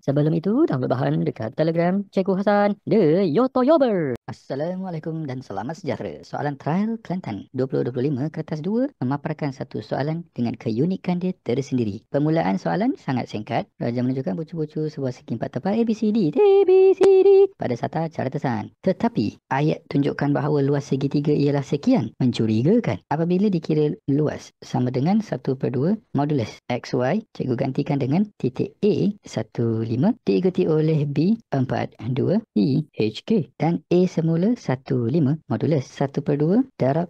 Sebelum itu, download bahan dekat Telegram Cikgu Hasan, The Yotoyober. Assalamualaikum dan selamat sejahtera. Soalan trial Kelantan 2025 kertas 2 memaparkan satu soalan dengan keunikan dia tersendiri. Permulaan soalan sangat singkat. Raja menunjukkan bucu-bucu sebuah segi 4 tepat ABCD, ABCD pada sata catatan. Tetapi, ayat tunjukkan bahawa luas segitiga ialah sekian. Mencurigakan. Apabila dikira luas sama dengan 1/2 modulus XY, cikgu gantikan dengan titik A 15 diikuti oleh B 42 C HK dan A semula 15 modulus 1/2 darab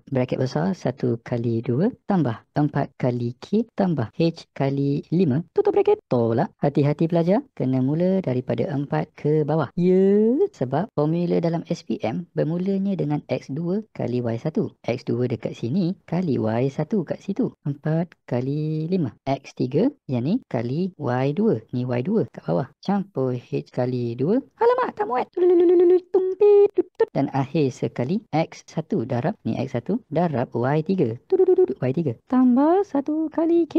braket besar 1 kali 2 tambah 4 kali K tambah H kali 5 tutup braket. Tolak. Hati-hati pelajar, kena mula daripada 4 ke bawah. Ya, sebab formula dalam SPM bermulanya dengan X2 kali Y1. X2 dekat sini kali Y1 kat situ. 4 kali 5 X3 yang ni kali Y2. Ni Y2 kat bawah. Campur H kali 2. Alamak, tak muat. Dan akhir sekali X1 darab. Ni X1 darab Y3. Y3. Tambah 1 kali K.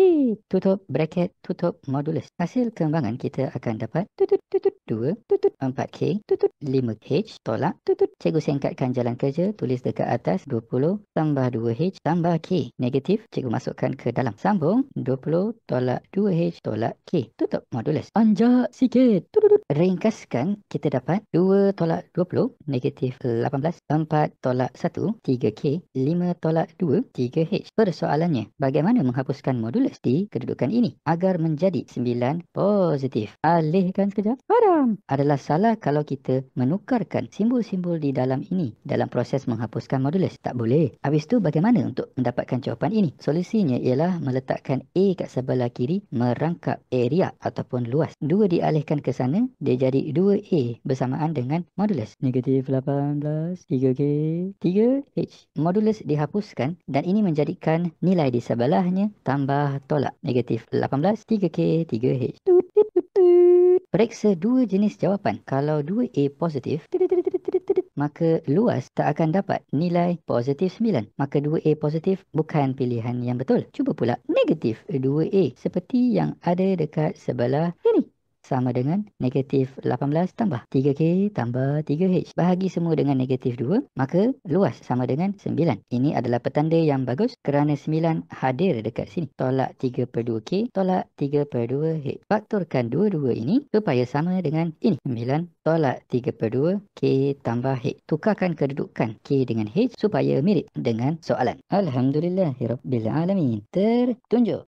Tutup bracket, tutup modulus. Hasil kembangan kita akan dapat 2 4K 5H tolak. Cikgu singkatkan jalan kerja. Tulis dekat atas 20 tambah 2H tambah K. Negatif, cikgu masukkan ke dalam. Sambung 20 tolak 2H tolak K. Tutup modulus. Anjak sikit. Ringkaskan, kita dapat 2 tolak 20 negatif 18. 4 tolak 1 3K. 5 tolak 2 3H. Persoalannya, bagaimana menghapuskan modulus di kedudukan ini agar menjadi 9 positif? Alihkan sekejap. Padam. Adalah salah kalau kita menukarkan simbol-simbol di dalam ini dalam proses menghapuskan modulus. Tak boleh. Habis tu bagaimana untuk mendapatkan jawapan ini? Solusinya ialah meletakkan A kat sebelah kiri merangkap area ataupun luas. 2 dialihkan ke sana, dia jadi 2A bersamaan dengan modulus. Negatif 18, 3K, 3H. Modulus dihapuskan dan ini menjadikan nilai di sebelahnya tambah tolak. Negatif 18, 3K, 3H. Periksa dua jenis jawapan. Kalau 2A positif, maka luas tak akan dapat nilai positif 9. Maka 2A positif bukan pilihan yang betul. Cuba pula negatif 2A seperti yang ada dekat sebelah ini. Sama dengan negatif 18 tambah 3K tambah 3H. Bahagi semua dengan negatif 2, maka luas sama dengan 9. Ini adalah petanda yang bagus kerana 9 hadir dekat sini. Tolak 3/2K, tolak 3/2H. Faktorkan dua-dua ini supaya sama dengan ini. 9 tolak 3/2 K tambah H. Tukarkan kedudukan K dengan H supaya mirip dengan soalan. Alhamdulillahirabbil alamin. Tertunjuk.